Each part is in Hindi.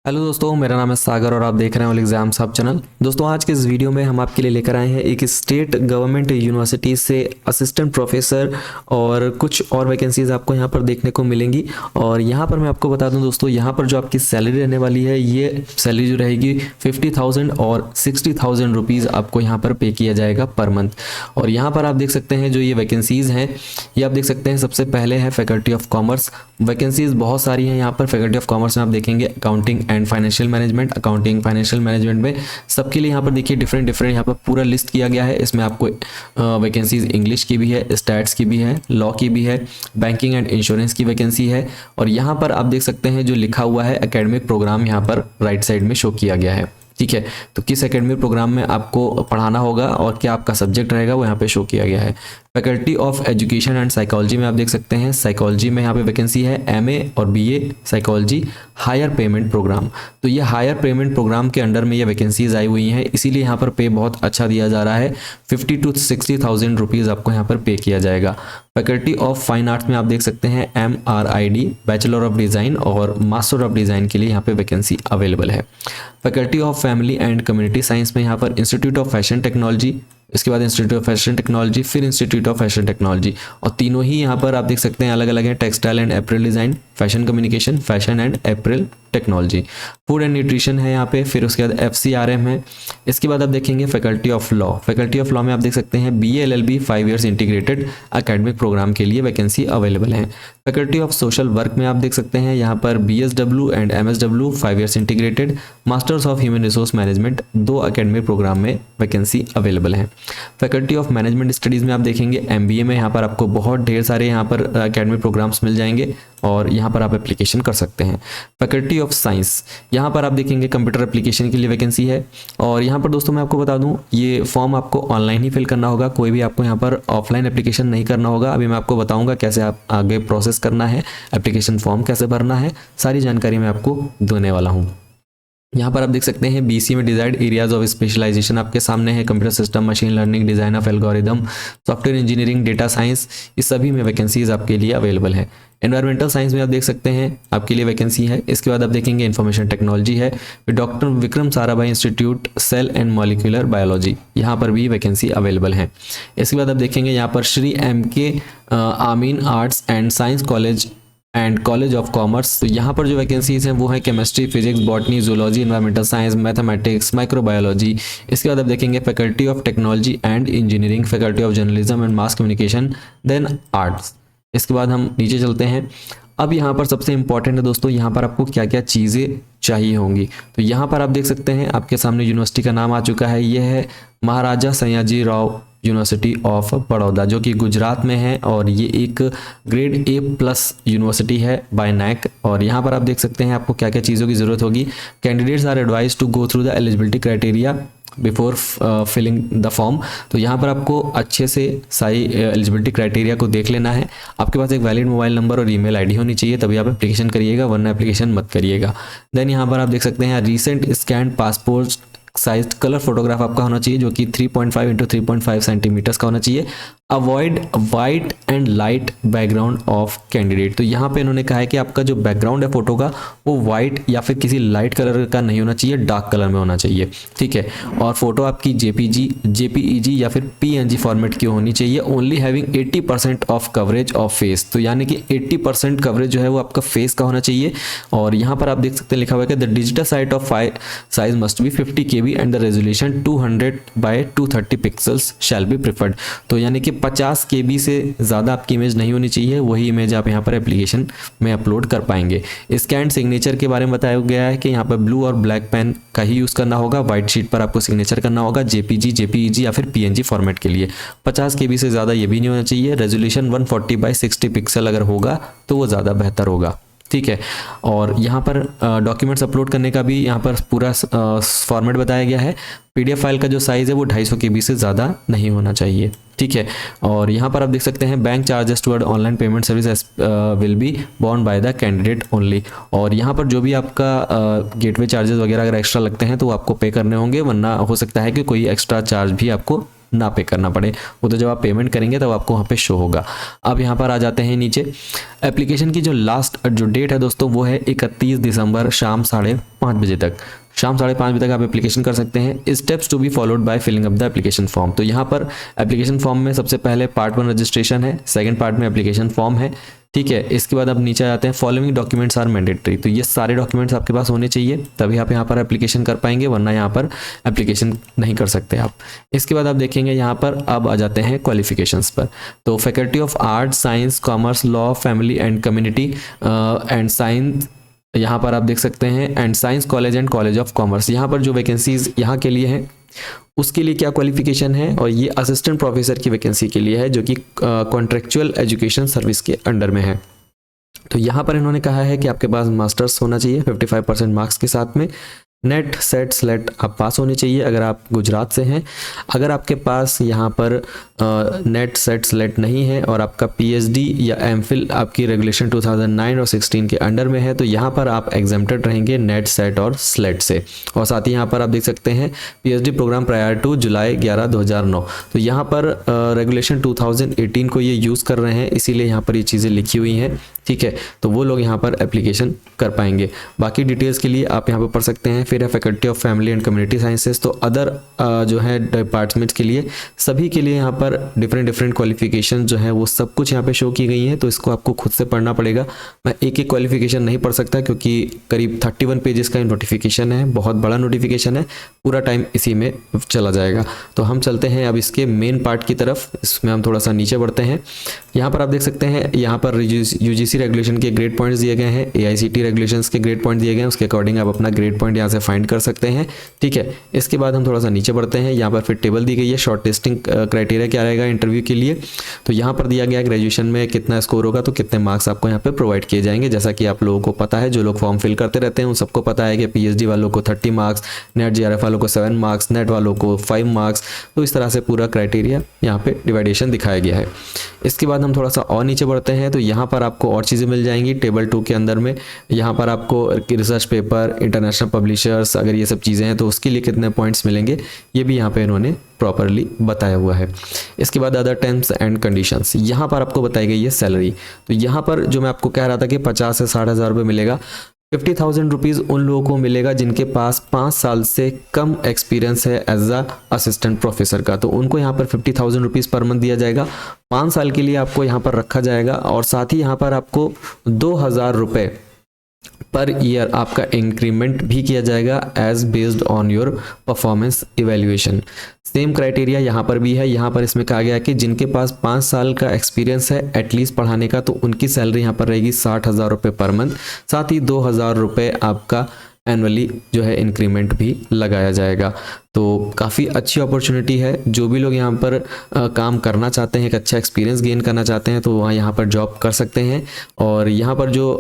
हेलो दोस्तों, मेरा नाम है सागर और आप देख रहे हैं ऑल एग्जाम्स हब चैनल। दोस्तों, आज के इस वीडियो में हम आपके लिए लेकर आए हैं एक स्टेट गवर्नमेंट यूनिवर्सिटी से असिस्टेंट प्रोफेसर और कुछ और वैकेंसीज आपको यहाँ पर देखने को मिलेंगी। और यहाँ पर मैं आपको बता दूं दोस्तों, यहाँ पर जो आपकी सैलरी रहने वाली है, ये सैलरी जो रहेगी 50,000 और 60,000 रुपीज़ आपको यहाँ पर पे किया जाएगा पर मंथ। और यहाँ पर आप देख सकते हैं जो ये वैकेंसीज़ हैं, ये आप देख सकते हैं। सबसे पहले है फैकल्टी ऑफ कॉमर्स। वैकेंसीज बहुत सारी हैं यहाँ पर। फैकल्टी ऑफ कॉमर्स में आप देखेंगे accounting and financial management. Accounting financial management में सबके लिए यहाँ पर देखिए डिफरेंट यहाँ पर पूरा लिस्ट किया गया है। इसमें आपको वैकेंसीज इंग्लिश की भी है, स्टैट्स की भी है, लॉ की भी है, बैंकिंग एंड इंश्योरेंस की वैकेंसी है। और यहाँ पर आप देख सकते हैं जो लिखा हुआ है एकेडमिक प्रोग्राम यहाँ पर राइट साइड में शो किया गया है। ठीक है, तो किस एकेडमिक प्रोग्राम में आपको पढ़ाना होगा और क्या आपका सब्जेक्ट रहेगा वो यहाँ पे शो किया गया है। Faculty of education and psychology में आप देख सकते हैं साइकोलॉजी में यहाँ पे वैकेंसी है एमए और BA psychology higher payment program. तो ये हायर पेमेंट प्रोग्राम के अंडर में ये वैकेंसीज आई हुई हैं, इसीलिए यहाँ पर पे बहुत अच्छा दिया जा रहा है। 50 to 60,000 रुपीज़ आपको यहाँ पर पे किया जाएगा। फैकल्टी ऑफ फाइन आर्ट्स में आप देख सकते हैं MRID बैचलर ऑफ डिज़ाइन और मास्टर ऑफ डिज़ाइन के लिए यहाँ पे वैकेंसी अवेलेबल है। Faculty of family and community science में यहाँ पर इंस्टीट्यूट ऑफ फैशन टेक्नोलॉजी, इसके बाद इंस्टीट्यूट ऑफ फैशन टेक्नोलॉजी, फिर इंस्टीट्यूट ऑफ फैशन टेक्नोलॉजी। और तीनों ही यहाँ पर आप देख सकते हैं अलग अलग हैं। Textile and April design, fashion communication, fashion and April technology, food and nutrition है यहाँ पे। फिर उसके बाद FCRM है। इसके बाद आप देखेंगे faculty of law. Faculty of law में आप देख सकते हैं BA LLB 5 years integrated academic program के लिए वैकेंसी अवेलेबल है। फैकल्टी ऑफ सोशल वर्क में आप देख सकते हैं यहाँ पर BSW and MSW 5 years integrated, masters of human resource management 2 academic program में वैकेंसी अवेलेबल है। फैकल्टी ऑफ मैनेजमेंट स्टडीज़ में आप देखेंगे MBA में यहाँ पर आपको बहुत ढेर सारे यहाँ पर एकेडमिक प्रोग्राम्स मिल जाएंगे और यहाँ पर आप एप्लीकेशन कर सकते हैं। फैकल्टी ऑफ साइंस, यहाँ पर आप देखेंगे कंप्यूटर एप्लीकेशन के लिए वैकेंसी है। और यहाँ पर दोस्तों मैं आपको बता दूँ, ये फॉर्म आपको ऑनलाइन ही फिल करना होगा, कोई भी आपको यहाँ पर ऑफलाइन एप्लीकेशन नहीं करना होगा। अभी मैं आपको बताऊँगा कैसे आप आगे प्रोसेस करना है, एप्लीकेशन फॉर्म कैसे भरना है, सारी जानकारी मैं आपको देने वाला हूँ। यहाँ पर आप देख सकते हैं BC में डिजायर्ड एरियाज ऑफ स्पेशलाइजेशन आपके सामने है। Computer system, machine learning, design of algorithm, software engineering, data science, इस सभी में वैकेंसीज आपके लिए अवेलेबल है। एनवायरमेंटल साइंस में आप देख सकते हैं आपके लिए वैकेंसी है। इसके बाद आप देखेंगे इन्फॉर्मेशन टेक्नोलॉजी है। फिर doctor Vikram Sarabhai institute cell and molecular biology, यहाँ पर भी वैकेंसी अवेलेबल है। इसके बाद आप देखेंगे यहाँ पर Shri MK Amin arts and science college and college of commerce. तो यहाँ पर जो वैकेंसीज हैं वो है chemistry, physics, botany, zoology, environmental science, mathematics, microbiology. इसके बाद आप देखेंगे faculty of technology and engineering, faculty of journalism and mass communication, then arts. इसके बाद हम नीचे चलते हैं। अब यहाँ पर सबसे इंपॉर्टेंट है दोस्तों, यहाँ पर आपको क्या क्या चीज़ें चाहिए होंगी। तो यहाँ पर आप देख सकते हैं आपके सामने यूनिवर्सिटी का नाम आ चुका है। यह है महाराजा सयाजी राव यूनिवर्सिटी ऑफ बड़ौदा, जो कि गुजरात में है और ये एक ग्रेड A+ यूनिवर्सिटी है बाय NAC। और यहाँ पर आप देख सकते हैं आपको क्या क्या चीज़ों की ज़रूरत होगी। Candidates are advise to go through the eligibility criteria before filling the form. तो यहाँ पर आपको अच्छे से सारी एलिजिबिलिटी क्राइटेरिया को देख लेना है। आपके पास एक वैलिड मोबाइल नंबर और ईमेल आईडी होनी चाहिए, तभी आप एप्लीकेशन करिएगा, वरना एप्लीकेशन मत करिएगा। देन यहाँ पर आप देख सकते हैं recent scan passport size colour photograph आपका होना चाहिए, जो कि 3.5 × 3.5 सेंटीमीटर्स का होना चाहिए। Avoid white and light background of candidate. तो यहाँ पे इन्होंने कहा है कि आपका जो बैकग्राउंड है फोटो का वो वाइट या फिर किसी लाइट कलर का नहीं होना चाहिए, डार्क कलर में होना चाहिए। ठीक है, और फोटो आपकी JPG या फिर PNG फॉर्मेट की होनी चाहिए। Only having 80% of coverage of face. तो यानी कि 80% कवरेज जो है वो आपका फेस का होना चाहिए। और यहाँ पर आप देख सकते हैं लिखा हुआ है कि the digital size must be 50 KB and the resolution 200 by 230 pixels shall be preferred. तो यानी कि 50 KB से ज़्यादा आपकी इमेज नहीं होनी चाहिए, वही इमेज आप यहाँ पर एप्लीकेशन में अपलोड कर पाएंगे। स्कैन सिग्नेचर के बारे में बताया गया है कि यहाँ पर ब्लू और ब्लैक पेन का ही यूज़ करना होगा। वाइट शीट पर आपको सिग्नेचर करना होगा JPG, JPEG या फिर PNG फॉर्मेट के लिए। 50 KB से ज़्यादा ये भी नहीं होना चाहिए। रेजोल्यूशन 140 by 60 पिक्सल अगर होगा तो वो ज़्यादा बेहतर होगा। ठीक है, और यहाँ पर डॉक्यूमेंट्स अपलोड करने का भी यहाँ पर पूरा फॉर्मेट बताया गया है। PDF फाइल का जो साइज़ है वो 250 KB से ज़्यादा नहीं होना चाहिए। ठीक है, और यहाँ पर आप देख सकते हैं bank charges toward online payment service will be born by the candidate only. और यहाँ पर जो भी आपका गेटवे चार्जेस वगैरह अगर एक्स्ट्रा लगते हैं तो वो आपको पे करने होंगे, वरना हो सकता है कि कोई एक्स्ट्रा चार्ज भी आपको ना पे करना पड़े, वो तो जब आप पेमेंट करेंगे तब आपको वहाँ पे शो होगा। अब यहाँ पर आ जाते हैं नीचे। एप्लीकेशन की जो लास्ट जो डेट है दोस्तों वो है 31 दिसंबर शाम 5:30 बजे तक। शाम 5:30 बजे तक आप एप्लीकेशन कर सकते हैं। Steps to be followed by filling up the application form. तो यहाँ पर एप्लीकेशन फॉर्म में सबसे पहले पार्ट 1 रजिस्ट्रेशन है, सेकंड पार्ट में एप्लीकेशन फॉर्म है, ठीक है। इसके बाद आप नीचे आते हैं, फॉलोइंग डॉक्यूमेंट्स आर मैंडेटरी। तो ये सारे डॉक्यूमेंट्स आपके पास होने चाहिए, तभी आप यहाँ पर एप्लीकेशन कर पाएंगे, वरना यहाँ पर एप्लीकेशन नहीं कर सकते आप। इसके बाद आप देखेंगे यहाँ पर अब आ जाते हैं क्वालिफिकेशंस पर। तो faculty of arts, science, commerce, law, family and community and science, यहाँ पर आप देख सकते हैं, and science college and college of commerce. यहाँ पर जो वैकेंसीज यहाँ के लिए हैं उसके लिए क्या क्वालिफिकेशन है, और ये असिस्टेंट प्रोफेसर की वैकेंसी के लिए है जो कि कॉन्ट्रेक्चुअल एजुकेशन सर्विस के अंडर में है। तो यहाँ पर इन्होंने कहा है कि आपके पास मास्टर्स होना चाहिए 55% मार्क्स के साथ में, नेट सेट स्लेट आप पास होनी चाहिए अगर आप गुजरात से हैं। अगर आपके पास यहाँ पर नेट सेट स्लेट नहीं है और आपका पीएचडी या एमफिल आपकी रेगुलेशन 2009 और 16 के अंडर में है, तो यहाँ पर आप एग्जेम्प्टेड रहेंगे नेट सेट और स्लेट से। और साथ ही यहाँ पर आप देख सकते हैं पीएचडी प्रोग्राम प्रायर टू जुलाई 11, 2009। तो यहाँ पर रेगुलेशन 2018 को ये यूज़ कर रहे हैं, इसीलिए यहाँ पर ये चीज़ें लिखी हुई हैं, ठीक है। तो वो लोग यहाँ पर एप्लीकेशन कर पाएंगे। बाकी डिटेल्स के लिए आप यहाँ पर पढ़ सकते हैं। फिर है faculty of family and community sciences. तो अदर जो है डिपार्टमेंट्स के लिए, सभी के लिए यहाँ पर डिफरेंट क्वालिफिकेशन जो है वो सब कुछ यहाँ पे शो की गई हैं, तो इसको आपको खुद से पढ़ना पड़ेगा। मैं एक एक क्वालिफिकेशन नहीं पढ़ सकता क्योंकि करीब 31 पेजेस का नोटिफिकेशन है, बहुत बड़ा नोटिफिकेशन है, पूरा टाइम इसी में चला जाएगा। तो हम चलते हैं अब इसके मेन पार्ट की तरफ। इसमें हम थोड़ा सा नीचे बढ़ते हैं। यहाँ पर आप देख सकते हैं, यहाँ पर यूजीसी रेगुलेशन के ग्रेड पॉइंट्स दिए गए हैं, एआईसीटी रेगुलेशंस के ग्रेड पॉइंट दिए गए हैं, उसके अकॉर्डिंग आप अपना ग्रेड पॉइंट यहाँ से फाइंड कर सकते हैं, ठीक है। इसके बाद हम थोड़ा सा नीचे बढ़ते हैं। यहाँ पर फिर टेबल दी गई है, शॉर्ट टेस्टिंग क्राइटेरिया क्या रहेगा इंटरव्यू के लिए। तो यहाँ पर दिया गया ग्रेजुएशन में कितना स्कोर होगा, तो कितने मार्क्स आपको यहाँ पे प्रोवाइड किए जाएंगे। जैसा कि आप लोगों को पता है, जो लोग फॉर्म फिल करते रहते हैं उन सबको पता है कि पीएचडी वालों को 30 मार्क्स, नेट जीआरएफ वालों को 7 मार्क्स, नेट वालों को 5 मार्क्स। तो इस तरह से पूरा क्राइटेरिया यहाँ पे डिवाइडेशन दिखाया गया है। इसके बाद हम थोड़ा सा और नीचे बढ़ते हैं। तो यहाँ पर आपको और चीज़ें मिल जाएंगी टेबल 2 के अंदर में। यहाँ पर आपको रिसर्च पेपर, इंटरनेशनल पब्लिशर्स, अगर ये सब चीज़ें हैं तो उसके लिए कितने पॉइंट्स मिलेंगे, ये भी यहाँ पे इन्होंने प्रॉपरली बताया हुआ है। इसके बाद अदर टर्म्स एंड कंडीशंस, यहाँ पर आपको बताई गई है सैलरी। तो यहाँ पर जो मैं आपको कह रहा था कि 50 से 60 हज़ार रुपये मिलेगा, 50,000 रुपीज़ उन लोगों को मिलेगा जिनके पास 5 साल से कम एक्सपीरियंस है एज अ असिस्टेंट प्रोफेसर का। तो उनको यहाँ पर 50,000 रुपीज़ पर मंथ दिया जाएगा, 5 साल के लिए आपको यहाँ पर रखा जाएगा। और साथ ही यहाँ पर आपको 2,000 रुपये पर ईयर आपका इंक्रीमेंट भी किया जाएगा as based on your performance evaluation. Same criteria यहाँ पर भी है। यहाँ पर इसमें कहा गया कि जिनके पास 5 साल का एक्सपीरियंस है एटलीस्ट पढ़ाने का, तो उनकी सैलरी यहाँ पर रहेगी 60,000 रुपये पर मंथ। साथ ही 2,000 रुपये आपका एनुअली जो है इंक्रीमेंट भी लगाया जाएगा। तो काफ़ी अच्छी अपॉर्चुनिटी है। जो भी लोग यहाँ पर काम करना चाहते हैं, एक अच्छा एक्सपीरियंस गेन करना चाहते हैं, तो वहाँ यहाँ पर जॉब कर सकते हैं। और यहाँ पर जो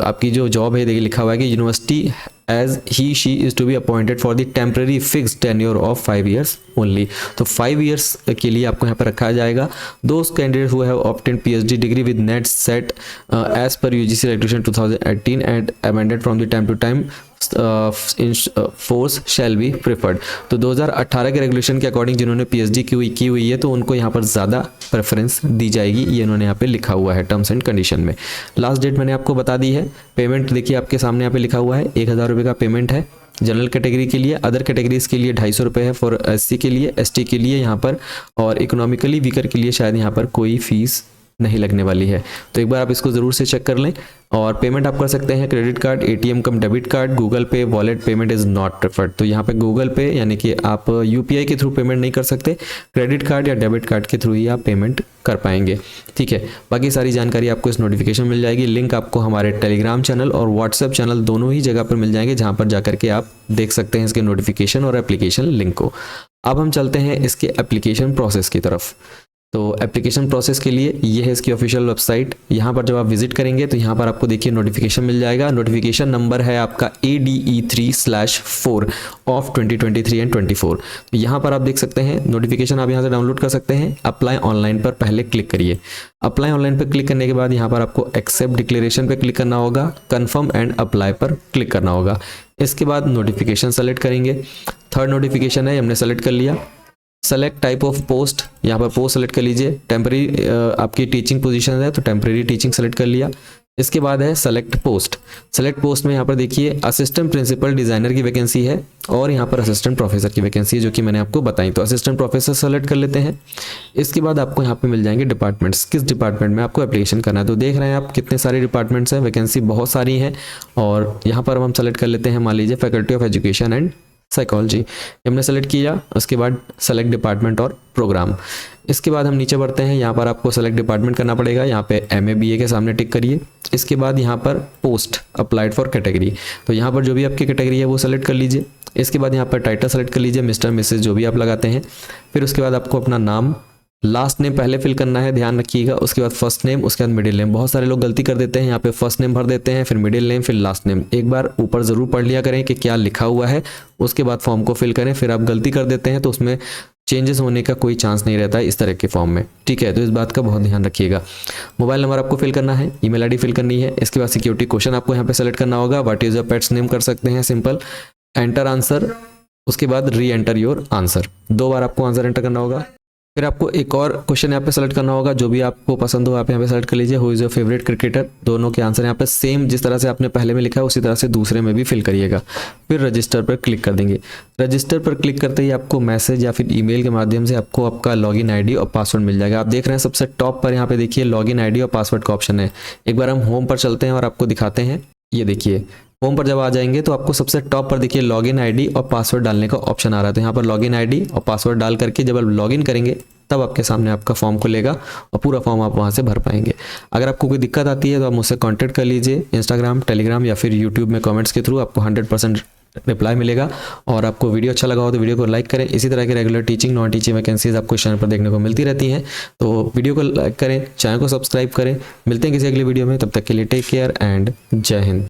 आपकी जो जॉब है, देखिए लिखा हुआ है कि university as he she is to be appointed for the temporary fix tenure of 5 years only. तो 5 years के लिए आपको यहाँ पर रखा जाएगा। Those candidate who have obtained PhD degree with NET SET as per UGC regulation 2018 and amended from the time to time force shall be preferred. तो 2018 के रेगुलेशन के अकॉर्डिंग जिन्होंने पीएचडी की हुई है, तो उनको यहाँ पर ज़्यादा प्रेफरेंस दी जाएगी, ये इन्होंने यहाँ पे लिखा हुआ है टर्म्स एंड कंडीशन में। लास्ट डेट मैंने आपको बता दी है। पेमेंट देखिए आपके सामने यहाँ पे लिखा हुआ है, 1,000 रुपये का पेमेंट है जनरल कैटेगरी के लिए। अदर कैटेगरीज के लिए 250 रुपये है फॉर एससी के लिए, एसटी के लिए यहाँ पर, और इकोनॉमिकली वीकर के लिए शायद यहाँ पर कोई फीस नहीं लगने वाली है। तो एक बार आप इसको ज़रूर से चेक कर लें। और पेमेंट आप कर सकते हैं क्रेडिट कार्ड, एटीएम कम डेबिट कार्ड, गूगल पे, wallet payment is not preferred. तो यहाँ पे गूगल पे यानी कि आप यूपीआई के थ्रू पेमेंट नहीं कर सकते, क्रेडिट कार्ड या डेबिट कार्ड के थ्रू ही आप पेमेंट कर पाएंगे, ठीक है। बाकी सारी जानकारी आपको इस नोटिफिकेशन मिल जाएगी। लिंक आपको हमारे टेलीग्राम चैनल और व्हाट्सएप चैनल दोनों ही जगह पर मिल जाएंगे, जहाँ पर जाकर के आप देख सकते हैं इसके नोटिफिकेशन और एप्लीकेशन लिंक को। अब हम चलते हैं इसके एप्लीकेशन प्रोसेस की तरफ। तो एप्लीकेशन प्रोसेस के लिए ये है इसकी ऑफिशियल वेबसाइट। यहाँ पर जब आप विजिट करेंगे तो यहाँ पर आपको देखिए नोटिफिकेशन मिल जाएगा। नोटिफिकेशन नंबर है आपका ADE3/4 ऑफ 2023 एंड 24। तो यहाँ पर आप देख सकते हैं नोटिफिकेशन, आप यहाँ से डाउनलोड कर सकते हैं। अप्लाई ऑनलाइन पर पहले क्लिक करिए। अप्लाई ऑनलाइन पर क्लिक करने के बाद यहाँ पर आपको एक्सेप्ट डिक्लेरेशन पर क्लिक करना होगा, कन्फर्म एंड अप्लाई पर क्लिक करना होगा। इसके बाद नोटिफिकेशन सेलेक्ट करेंगे। थर्ड नोटिफिकेशन है, हमने सेलेक्ट कर लिया। सेलेक्ट टाइप ऑफ पोस्ट, यहाँ पर पोस्ट सेलेक्ट कर लीजिए। टेम्परेरी आपकी टीचिंग पोजीशन है तो टेम्परेरी टीचिंग सेलेक्ट कर लिया। इसके बाद है सेलेक्ट पोस्ट। सेलेक्ट पोस्ट में यहाँ पर देखिए असिस्टेंट प्रिंसिपल डिजाइनर की वैकेंसी है और यहाँ पर असिस्टेंट प्रोफेसर की वैकेंसी है जो कि मैंने आपको बताई। तो असिस्टेंट प्रोफेसर सेलेक्ट कर लेते हैं। इसके बाद आपको यहाँ पे मिल जाएंगे डिपार्टमेंट्स, किस डिपार्टमेंट में आपको एप्लीकेशन करना है। तो देख रहे हैं आप कितने सारे डिपार्टमेंट्स हैं, वैकेंसी बहुत सारी हैं। और यहाँ पर हम सेलेक्ट कर लेते हैं, मान लीजिए faculty of education and psychology, हमने सेलेक्ट किया। उसके बाद सेलेक्ट डिपार्टमेंट और प्रोग्राम। इसके बाद हम नीचे बढ़ते हैं, यहाँ पर आपको सेलेक्ट डिपार्टमेंट करना पड़ेगा, यहाँ पे MA BA के सामने टिक करिए। इसके बाद यहाँ पर पोस्ट अप्लाइड फॉर कैटेगरी, तो यहाँ पर जो भी आपकी कैटेगरी है वो सेलेक्ट कर लीजिए। इसके बाद यहाँ पर टाइटल सेलेक्ट कर लीजिए, मिस्टर मिसेस जो भी आप लगाते हैं। फिर उसके बाद आपको अपना नाम, लास्ट नेम पहले फिल करना है, ध्यान रखिएगा। उसके बाद फर्स्ट नेम, उसके बाद मिडिल नेम। बहुत सारे लोग गलती कर देते हैं, यहाँ पे फर्स्ट नेम भर देते हैं, फिर मिडिल नेम, फिर लास्ट नेम। एक बार ऊपर ज़रूर पढ़ लिया करें कि क्या लिखा हुआ है, उसके बाद फॉर्म को फिल करें। फिर आप गलती कर देते हैं तो उसमें चेंजेस होने का कोई चांस नहीं रहता है इस तरह के फॉर्म में, ठीक है। तो इस बात का बहुत ध्यान रखिएगा। मोबाइल नंबर आपको फिल करना है, ईमेल आईडी फिल करनी है। इसके बाद सिक्योरिटी क्वेश्चन आपको यहाँ पे सेलेक्ट करना होगा। What is your pets name कर सकते हैं, सिंपल। एंटर आंसर, उसके बाद री एंटर योर आंसर, 2 बार आपको आंसर एंटर करना होगा। फिर आपको एक और क्वेश्चन यहाँ पे सेलेक्ट करना होगा, जो भी आपको पसंद हो आप यहाँ पे सेलेक्ट कर लीजिए। Who is your favourite cricketer, दोनों के आंसर यहाँ पे सेम जिस तरह से आपने पहले में लिखा है उसी तरह से दूसरे में भी फिल करिएगा। फिर रजिस्टर पर क्लिक कर देंगे। रजिस्टर पर क्लिक करते ही आपको मैसेज या फिर ईमेल के माध्यम से आपको आपका लॉगिन आईडी और पासवर्ड मिल जाएगा। आप देख रहे हैं सबसे टॉप पर यहाँ पे देखिए लॉगिन आईडी और पासवर्ड का ऑप्शन है। एक बार हम होम पर चलते हैं और आपको दिखाते हैं। ये देखिए होम पर जब आ जाएंगे तो आपको सबसे टॉप पर देखिए लॉगिन आईडी और पासवर्ड डालने का ऑप्शन आ रहा है। तो यहाँ पर लॉगिन आईडी और पासवर्ड डाल करके जब आप लॉगिन करेंगे तब आपके सामने आपका फॉर्म खुलेगा और पूरा फॉर्म आप वहाँ से भर पाएंगे। अगर आपको कोई दिक्कत आती है तो आप मुझसे कांटेक्ट कर लीजिए, इंस्टाग्राम, टेलीग्राम या फिर यूट्यूब में कमेंट्स के थ्रू आपको 100% रिप्लाई मिलेगा। और आपको वीडियो अच्छा लगा हो तो वीडियो को लाइक करें। इसी तरह की regular teaching, non teaching vacancies आपको इस चैनल पर देखने को मिलती रहती हैं। तो वीडियो को लाइक करें, चैनल को सब्सक्राइब करें। मिलते हैं किसी अगले वीडियो में, तब तक के लिए टेक केयर एंड जय हिंद।